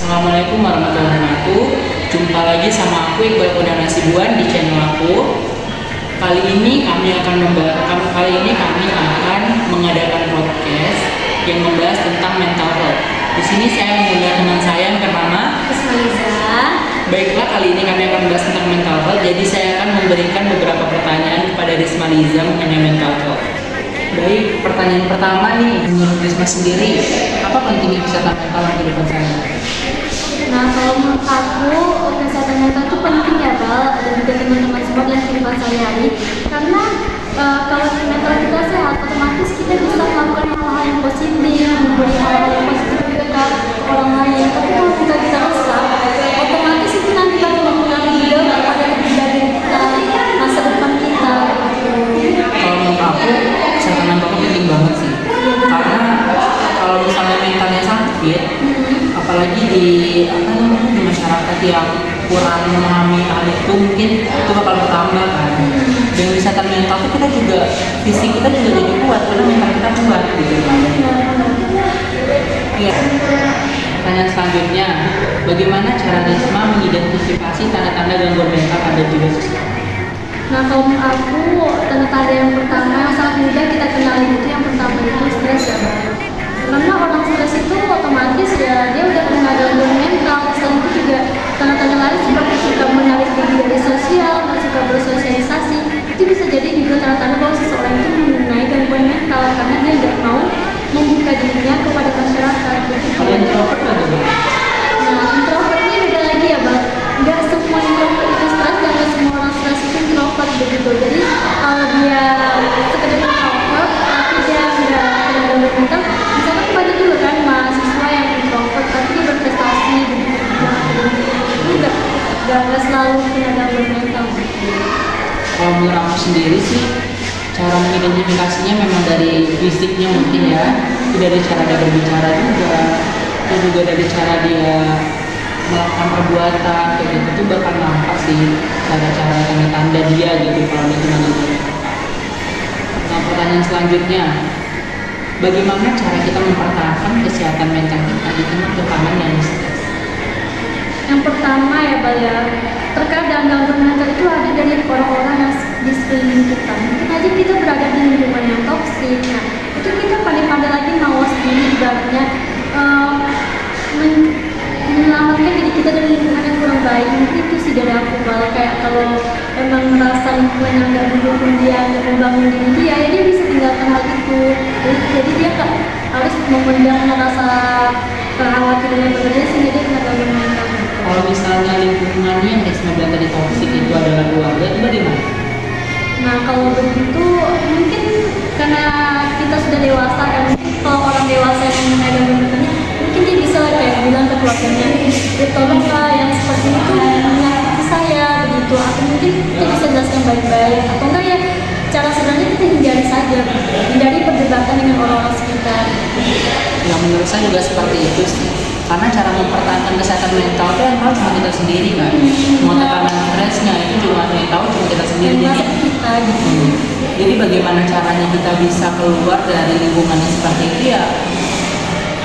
Assalamualaikum warahmatullahi wabarakatuh. Jumpa lagi sama aku Iqbal Huda Nasibuan di channel aku. Kali ini kami akan mengadakan podcast yang membahas tentang mental health. Di sini saya mengundang teman saya yang bernama Rismaliza. Baiklah, kali ini kami akan membahas tentang mental health. Jadi saya akan memberikan beberapa pertanyaan kepada Rismaliza mengenai mental health. Baik, pertanyaan pertama nih, menurut Risma sendiri, apa pentingnya kesehatan mental dalam kehidupan saya? Nah, kalau menurut aku kesehatan mental itu penting ya, Bal, dan juga teman-teman semua dalam kehidupan sehari-hari. Karena kalau mental kita sehat, otomatis kita bisa melakukan hal-hal yang positif, memberi hal-hal yang positif juga ke orang lain. Tapi kalau mental kita rusak, otomatis itu nanti akan mempengaruhi juga kepada kepribadian kita, masa depan kita. Kalau menurut aku, kesehatan mental itu penting banget sih. Karena kalau misalnya mentalnya sakit, apalagi di masyarakat yang kurang memahami hal itu, mungkin itu bakal bertambah kan. Dengan kesehatan mental itu kita juga, fisik kita juga jadi kuat karena mental kita kuat gitu kan. Iya. Pertanyaan selanjutnya, bagaimana cara Risma mengidentifikasi tanda-tanda gangguan mental pada diri seseorang? Nah, kalau menurut aku tanda-tanda yang pertama yang sangat mudah kita kenali itu yang pertama itu stres ya, Bang. Karena orang stres itu otomatis ya dia udah kena gangguan mental. Selain itu juga tanda-tanda lain seperti suka menarik diri dari sosial, nggak suka bersosialisasi, itu bisa jadi juga tanda-tanda bahwa seseorang itu mempunyai gangguan mental karena dia nggak mau membuka dirinya kepada masyarakat. Kalau introvert bagaimana? Nah, introvert ini beda lagi ya, Bang. Nggak semua introvert itu stres dan nggak semua orang stres itu introvert begitu. Jadi kalau dia sekedar introvert tapi dia nggak kena gangguan mental, misalkan banyak juga kan mahasiswa yang introvert tapi dia berprestasi begitu. Itu nggak selalu kena gangguan mental. Kalau menurut aku sendiri sih, cara mengidentifikasinya memang dari fisiknya mungkin ya, itu dari cara dia berbicara juga, itu juga dari cara dia melakukan perbuatan kayak gitu tuh bakal nampak sih cara-cara tanda-tanda dia gitu kalau dia kena gangguan. Nah, pertanyaan selanjutnya, bagaimana cara kita mempertahankan kesehatan mental kita di tengah tekanan yang stres? Yang pertama ya, Bal, ya, terkadang gangguan mental itu ada dari orang-orang yang di sekeliling kita. Mungkin aja kita berada di lingkungan yang toksik. Nah, itu kita pandai-pandai lagi mawas diri ibaratnya menyelamatkan diri kita dari lingkungan yang kurang baik. Mungkin itu sih dari aku, Bal. Kayak kalau emang merasa lingkungan yang nggak mendukung dia, nggak membangun diri dia, ya dia bisa tinggalkan hal itu. Jadi dia nggak harus memendam rasa kekhawatiran yang berbeda sehingga dia kena gangguan mental. Kalau misalnya lingkungannya yang Risma bilang tadi toksik itu adalah keluarga, itu bagaimana? Nah, kalau begitu mungkin karena kita sudah dewasa kan, kalau orang dewasa yang mengenai gangguan mungkin dia bisa kayak bilang ke keluarganya, ya tolonglah yang seperti itu menyakiti saya begitu, atau mungkin kita bisa jelaskan baik-baik, atau enggak ya cara sebenarnya kita hindari saja, hindari perdebatan dengan orang-orang sekitar. Yang menurut saya juga seperti itu sih, karena cara mempertahankan kesehatan mental itu yang tahu cuma kita sendiri kan. Mau tekanan stresnya itu cuma yang tahu cuma kita sendiri. Dan masa kita gitu. Jadi bagaimana caranya kita bisa keluar dari lingkungan yang seperti itu ya,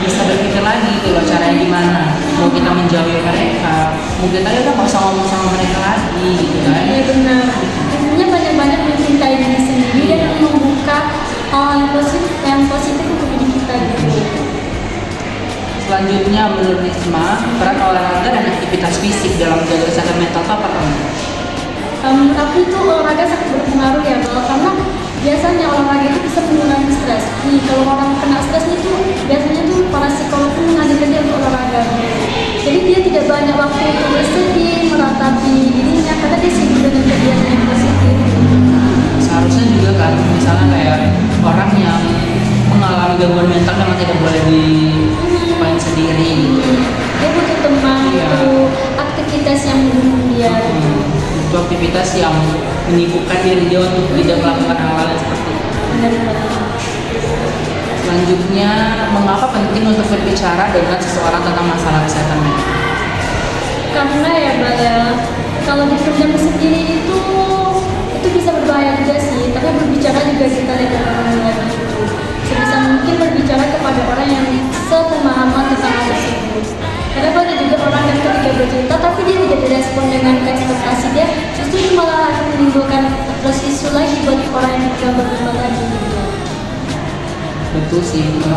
bisa berpikir lagi gitu loh caranya gimana. Mau kita menjauhi mereka, mau kita ya udah nggak usah ngomong sama mereka lagi gitu kan. Iya benar. Intinya banyak-banyak mencintai diri sendiri dan membuka hal yang positif untuk diri kita gitu. Selanjutnya menurut Risma, peran olahraga dan aktivitas fisik dalam menjaga kesehatan mental itu apa kamu? Tapi itu olahraga sangat berpengaruh ya, Bal, karena biasanya olahraga itu bisa mengurangi stres. Nih kalau orang kena stres itu biasanya tuh para psikolog tuh mengajarkan dia untuk olahraga. Jadi dia tidak banyak waktu untuk bersedih, meratapi dirinya karena dia sibuk dengan kegiatan yang positif. Seharusnya juga kan, misalnya kayak orang yang mengalami gangguan mental memang tidak boleh dipain sendiri gitu. Dia butuh teman, butuh aktivitas yang mendukung dia. Itu aktivitas yang menyibukkan diri dia untuk tidak melakukan hal-hal yang seperti itu. Selanjutnya, mengapa penting untuk berbicara dengan seseorang tentang masalah kesehatan mental? Karena ya, Mbak, ya, kalau dipendam sendiri itu bisa berbahaya juga sih. Tapi berbicara juga kita lihat orang lain itu. Sebisa mungkin berbicara kepada orang yang sepemahaman tentang hal tersebut. Karena banyak juga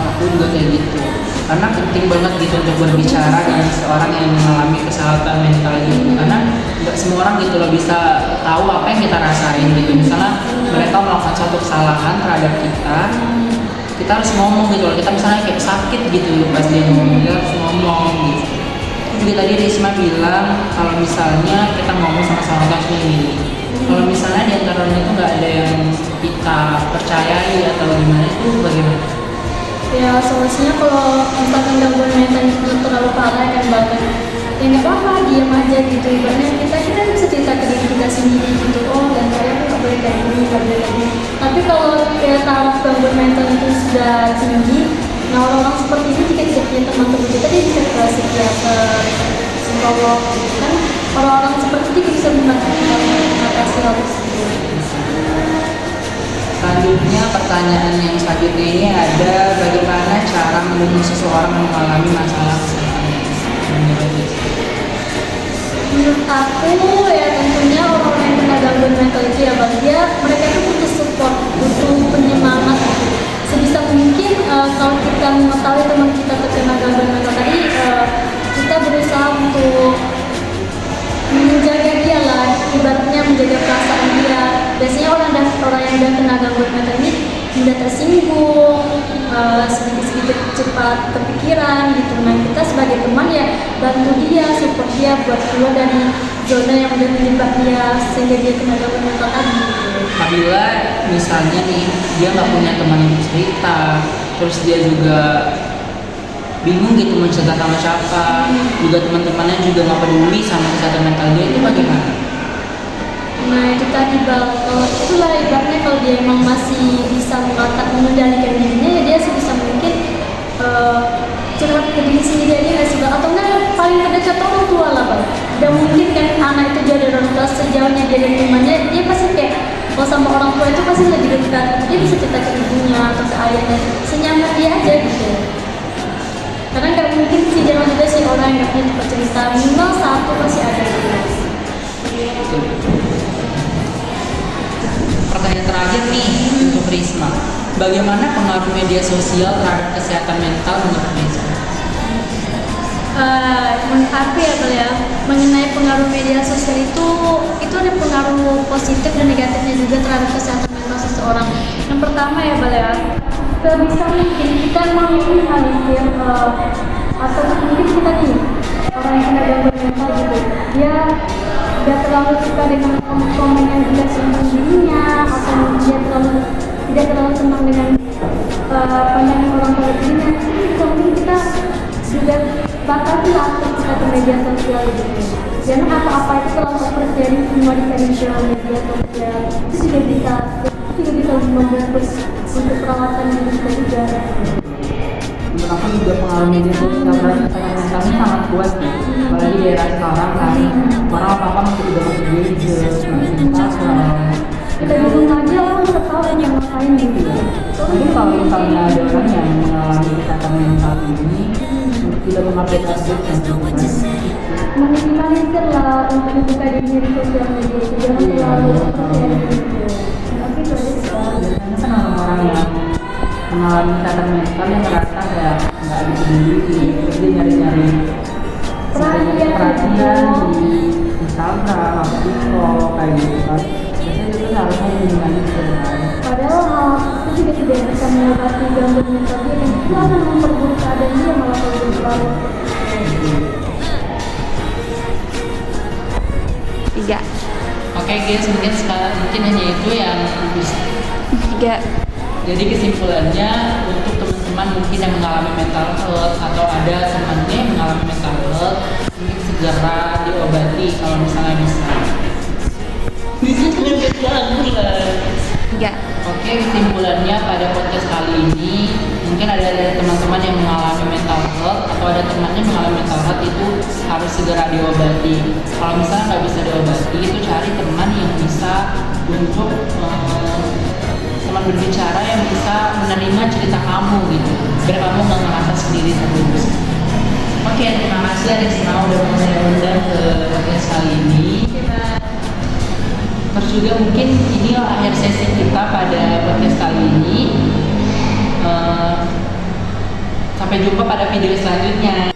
aku juga kayak gitu, karena penting banget gitu untuk berbicara dengan seorang yang mengalami kesehatan mental gitu, karena nggak semua orang gitu loh bisa tahu apa yang kita rasain gitu. Misalnya mereka melakukan suatu kesalahan terhadap kita harus ngomong gitu loh. Kita misalnya kayak sakit gitu pas dia ngomong, kita harus ngomong gitu. Juga tadi Risma bilang kalau misalnya kita ngomong sama orang ini, kalau misalnya di antaranya itu nggak ada yang kita percayai atau gimana, itu bagaimana? Ya solusinya kalau misalkan gangguan mental itu terlalu parah kan bahkan ya nggak apa-apa, diam aja gitu. Ibaratnya kita bisa cerita ke diri kita sendiri gitu, oh dan saya tuh nggak boleh kayak gini, nggak boleh kayak gini. Tapi kalau ya taraf gangguan mental itu sudah tinggi, nah orang-orang seperti ini jika tidak punya teman-teman kita, dia bisa ke psikiater, psikolog gitu kan. Orang-orang seperti itu bisa membantu mengatasi hal tersebut. Selanjutnya pertanyaan yang selanjutnya ini ada, bagaimana cara melindungi seseorang yang mengalami masalah kesehatan mental? Menurut aku ya tentunya orang-orang yang kena gangguan mental itu ya bang, mereka itu butuh support, butuh penyemangat. Sebisa mungkin kalau kita mengetahui teman kita terkena gangguan mental tadi, kita berusaha untuk menjaga dia lah, ibaratnya menjaga perasaan dia. Biasanya orang yang udah kena gangguan mental ini mudah tersinggung, sedikit-sedikit cepat kepikiran gitu. Nah kita sebagai teman ya bantu dia, support dia buat keluar dari zona yang udah menjebak dia sehingga dia kena gangguan mental tadi gitu. Apabila misalnya nih dia nggak punya teman yang cerita, terus dia juga bingung gitu mau cerita sama siapa, juga teman-temannya juga nggak peduli sama kesehatan mental dia, itu bagaimana? Nah itu tadi bang, kalau itulah ibaratnya kalau dia emang masih bisa mengendalikan dirinya ya dia sebisa mungkin curhat ke diri sendiri aja nggak sih bang, atau enggak paling terdekat orang tua lah bang. Dan mungkin kan anak itu jauh dari orang tua, sejauhnya dia dari temannya dia pasti kayak kalau sama orang tua itu pasti lebih dekat, dia bisa cerita ke ibunya atau ke ayahnya senyaman dia aja gitu. Karena nggak mungkin sih, jangan juga sih orang yang nggak punya tempat cerita, minimal satu pasti ada gitu. Pertanyaan terakhir nih untuk Risma, bagaimana pengaruh media sosial terhadap kesehatan mental menurut Risma? Menurut aku ya Bel ya, mengenai pengaruh media sosial itu ada pengaruh positif dan negatifnya juga terhadap kesehatan mental seseorang. Yang pertama ya Bel ya, sebisa mungkin kita meminimalisir atau mungkin kita nih orang yang kena gangguan mental gitu, dia tidak terlalu suka dengan komen yang tidak senang dirinya, atau dia tidak terlalu senang dengan pandangan orang pada dirinya. Mungkin kita juga batasi akses kita ke media sosial gitu. Jangan apa-apa itu kalau sharing semua di media sosial, itu juga bisa membuat untuk perawatan diri kita juga. Menurut aku juga pengaruh media sosial terhadap kesehatan mentalnya sangat kuat sih, apalagi di era sekarang kan orang apa-apa masih juga masih gadget, masih Instagram. Kita bingung aja orang udah tahu yang ngapain gitu. Mungkin kalau misalnya ada orang yang mengalami kesehatan mental ini tidak memakai gadget dan juga meminimalisir lah untuk membuka diri di sosial media itu, jangan terlalu sharing gitu. Tapi itu aja sih. biasanya kan orang-orang yang mengalami kesehatan mental yang merasa kayak nggak dipeduli, terus dia nyari-nyari perhatian di Instagram atau TikTok kayak gitu kan. Biasanya itu harusnya minimalisir kan. Padahal hal itu juga tidak bisa mengobati gangguan mental dia, dan itu akan memperburuk keadaan dia malah kalau dia terlalu. 3. Oke guys, mungkin hanya itu yang bisa. 3. Jadi kesimpulannya untuk teman-teman mungkin yang mengalami mental health atau ada temannya yang mengalami mental health, mungkin segera diobati kalau misalnya bisa. Tiga. Oke, kesimpulannya pada podcast kali ini mungkin ada dari teman-teman yang mengalami mental health atau ada temannya mengalami mental health, itu harus segera diobati. Kalau misalnya nggak bisa diobati, itu cari teman yang bisa untuk teman berbicara yang bisa menerima cerita kamu gitu, biar kamu nggak ngerasa sendiri terus. Oke, terima kasih Arisma udah mau saya undang ke podcast kali ini. Terus juga mungkin ini akhir sesi kita pada podcast kali ini. Sampai jumpa pada video selanjutnya.